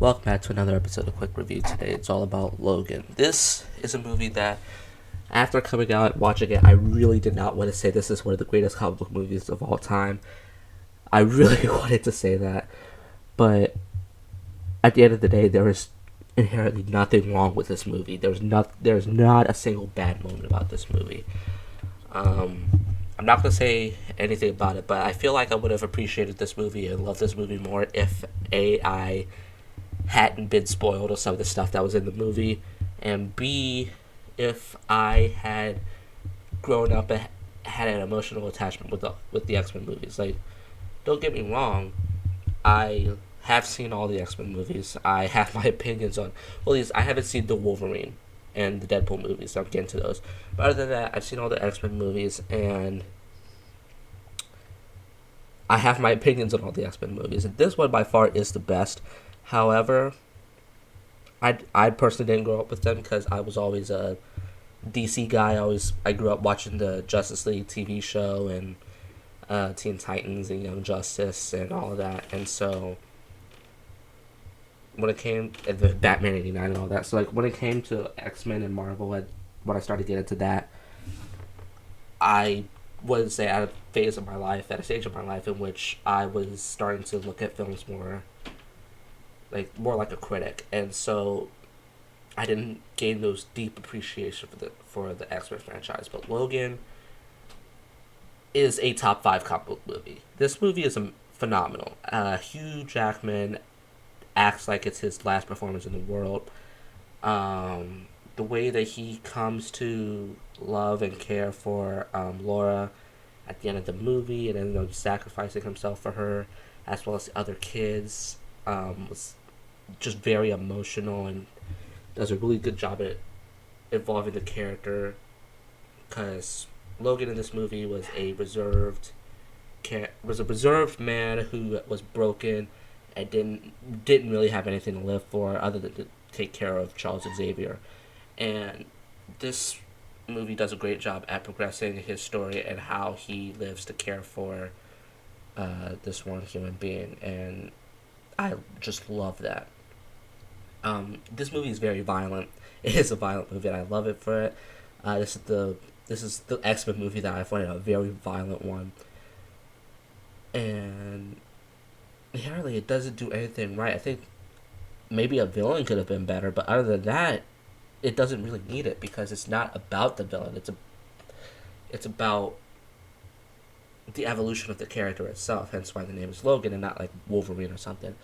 Welcome back to another episode of Quick Review. Today it's all about Logan. This is a movie that, after coming out and watching it, I really did not want to say this is one of the greatest comic book movies of all time. I really wanted to say that, but at the end of the day, there is inherently nothing wrong with this movie. There's not a single bad moment about this movie. I'm not going to say anything about it, but I feel like I would have appreciated this movie and loved this movie more if I hadn't been spoiled of some of the stuff that was in the movie, and B, if I had grown up and had an emotional attachment with the X-Men movies. Like, don't get me wrong, I have seen all the X-Men movies. I have my opinions on. Well, at least I haven't seen the Wolverine and the Deadpool movies, so I'm getting to those. But other than that, I've seen all the X-Men movies, and I have my opinions on all the X-Men movies. And this one by far is the best. However, I personally didn't grow up with them because I was always a DC guy. I grew up watching the Justice League TV show and Teen Titans and Young Justice and all of that. And so when it came and the Batman '89 and all that, so like when it came to X-Men and Marvel, when I started getting into that, I would say at a phase of my life, at a stage of my life in which I was starting to look at films more like a critic, and so I didn't gain those deep appreciation for the X-Men franchise. But Logan is a top 5 comic book movie. This movie is phenomenal. Hugh Jackman acts like it's his last performance in the world. The way that he comes to love and care for Laura at the end of the movie, and then sacrificing himself for her, as well as the other kids, was just very emotional and does a really good job at evolving the character. Because Logan in this movie was a reserved man who was broken and didn't really have anything to live for other than to take care of Charles Xavier. And this movie does a great job at progressing his story and how he lives to care for this one human being, and I just love that. This movie is very violent. It is a violent movie, and I love it for it. This is the X-Men movie that I find a very violent one, and apparently it doesn't do anything right. I think maybe a villain could have been better, but other than that, it doesn't really need it because it's not about the villain. It's about the evolution of the character itself. Hence why the name is Logan and not like Wolverine or something.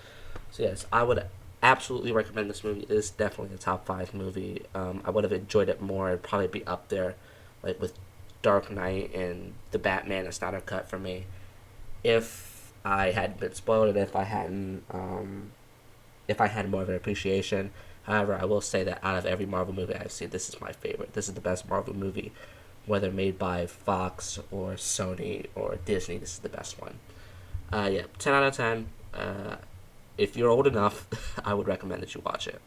So yes, I would absolutely recommend this movie. It is definitely a top 5 movie. I would have enjoyed it more. It'd probably be up there, like with Dark Knight and the Batman and Snyder Cut for me, if I hadn't been spoiled and if I had more of an appreciation. However, I will say that out of every Marvel movie I've seen, this is my favorite. This is the best Marvel movie, whether made by Fox or Sony or Disney. This is the best one. 10 out of 10. If you're old enough, I would recommend that you watch it.